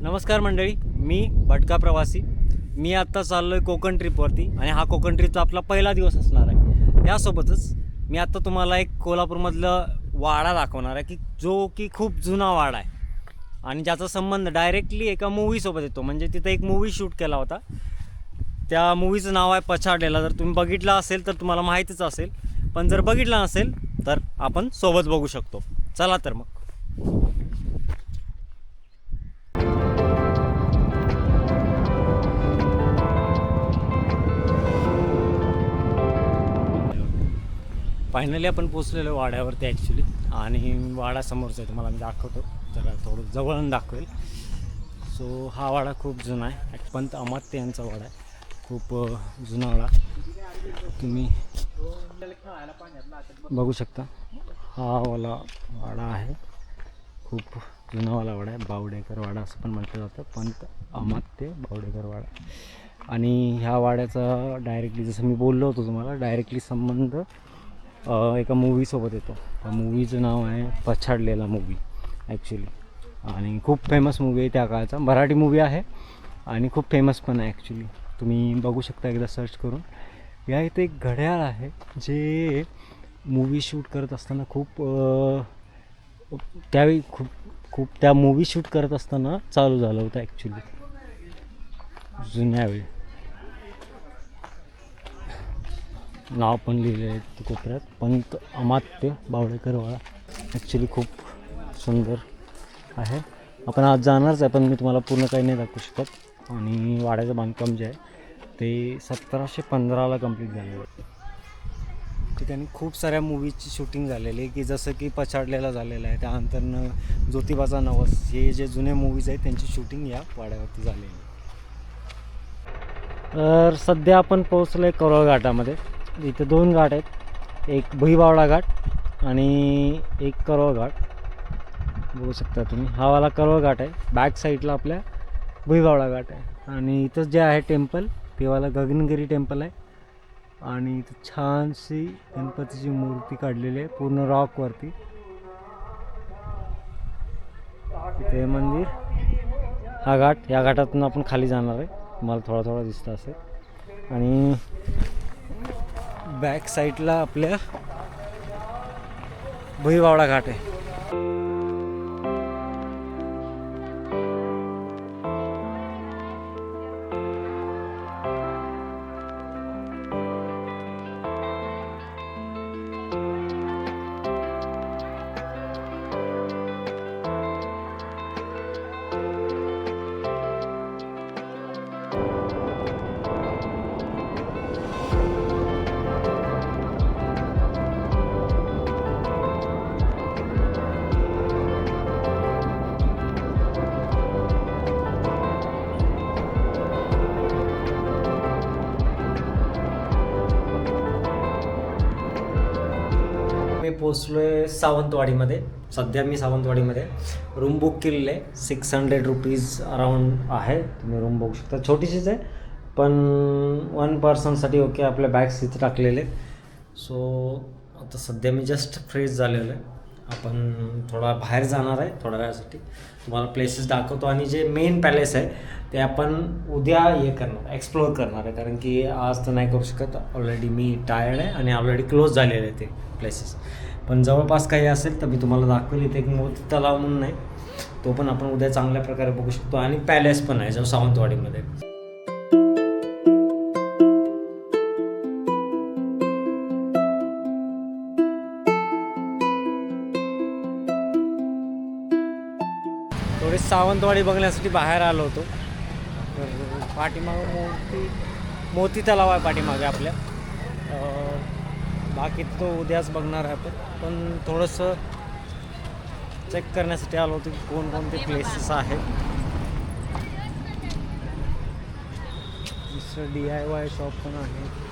नमस्कार मंडळी, मी भटका प्रवासी. मी आत्ता चाललो आहे कोकण ट्रिपवरती आणि हा कोकण ट्रिपचा आपला पहिला दिवस असणार आहे. त्यासोबतच मी आत्ता तुम्हाला एक कोल्हापूरमधलं वाडा दाखवणार आहे की जो की खूप जुना वाडा आहे आणि ज्याचा संबंध डायरेक्टली एका मूवीसोबत येतो. म्हणजे तिथं एक मूवी शूट केला होता. त्या मूवीचं नाव आहे पछाडलेला. जर तुम्ही बघितला असेल तर तुम्हाला माहितीच असेल, पण जर बघितला नसेल तर आपण सोबत बघू शकतो. चला तर मग. फायनली आपण पोचलेलो वाड्यावरती ॲक्च्युली. आणि वाडा समोरचा आहे, तुम्हाला मी दाखवतो. जरा थोडं जवळून दाखवेल. सो हा वाडा खूप जुना आहे. पंत अमात्य यांचा वाडा आहे. खूप जुना वाडा तुम्ही बघू शकता. हा वाला वाडा आहे, खूप जुनावाला वाडा आहे. बावडेकर वाडा असं पण म्हटलं जातं. पंत अमात्य बावडेकर वाडा. आणि ह्या वाड्याचा डायरेक्टली, जसं मी बोललो होतो तुम्हाला, डायरेक्टली संबंध एका मूवीसोबत येतो. त्या मूवीचं नाव आहे पछाडलेला मूवी ॲक्च्युली. आणि खूप फेमस मूवी आहे त्या काळचा. मराठी मूवी आहे आणि खूप फेमस पण आहे ॲक्च्युली. तुम्ही बघू शकता एकदा सर्च करून. या इथे एक घड्याळ आहे जे मूवी शूट करत असताना त्यावेळी खूप त्या मूवी शूट करत असताना चालू झालं होतं ॲक्च्युली, जुन्यावेळी. नाव पण लिहिलं आहे कोपऱ्यात, पंत अमात्य बावडेकर वाडा. ॲक्च्युली खूप सुंदर आहे. आपण आज जाणारच आहे, पण मी तुम्हाला पूर्ण काही नाही दाखवू शकत. आणि वाड्याचं बांधकाम जे आहे ते 1715ला कंप्लीट झालेलं आहे. ठिकाणी खूप साऱ्या मूवीजची शूटिंग झालेली आहे, की जसं की पछाडलेला झालेला आहे. त्यानंतर ज्योतिबाचा नवस, हे जे जुने मूवीज आहेत त्यांची शूटिंग या वाड्यावरती झालेली आहे. तर सध्या आपण पोहोचलो आहे करोळ घाटामध्ये. इथे दोन घाट आहेत, एक भुईबावडा घाट आणि एक करोळ घाट. बघू शकता तुम्ही, हा वाला करोळ घाट आहे. बॅक साईडला आपल्या भुईबावडा घाट आहे. आणि इथं जे आहे टेम्पल, ते वाला गगनगिरी टेम्पल आहे. आणि इथं छानशी गणपतीची मूर्ती काढलेली आहे पूर्ण रॉकवरती. इथे मंदिर, हा घाट. या घाटातून आपण खाली जाणार आहे, मला थोडा थोडा दिसतं असेल. आणि बॅक साईडला आपल्या भुईबावडा घाट आहे. मी पोचलो आहे सावंतवाडीमध्ये. सध्या मी सावंतवाडीमध्ये रूम बुक केलेली आहे. 600 रुपीज अराऊंड आहे. तुम्ही रूम बघू शकता. छोटीशीच आहे, पण 1 पर्सनसाठी ओके. आपल्या बॅग्स इथे टाकलेले. सो आता सध्या मी जस्ट फ्रेश झालेलो आहे. आपण थोडा बाहेर जाणार आहे थोड्या वेळासाठी. तुम्हाला प्लेसेस दाखवतो. आणि जे मेन पॅलेस आहे ते आपण उद्या एक्सप्लोअर करणार आहे, कारण की आज तर नाही करू शकत. ऑलरेडी मी टायर्ड आहे आणि ऑलरेडी क्लोज झालेले आहे ते प्लेसेस. पण जवळपास काही असेल तर मी तुम्हाला दाखवेल. इथे एक मोती तलाव म्हणून आहे, तो पण आपण उद्या चांगल्या प्रकारे बघू शकतो. आणि पॅलेस पण आहे जो सावंतवाडीमध्ये. थोडी सावंतवाडी बघण्यासाठी बाहेर आलो होतो. तर पाठीमागं मोती तलाव आहे पाठीमागे आपल्या. बाकी तो उद्याच बघणार आहे आपण. पण थोडंसं चेक करण्यासाठी आलो होतो की कोणकोणते प्लेसेस आहेत. दुसरं DIY शॉप पण आहे.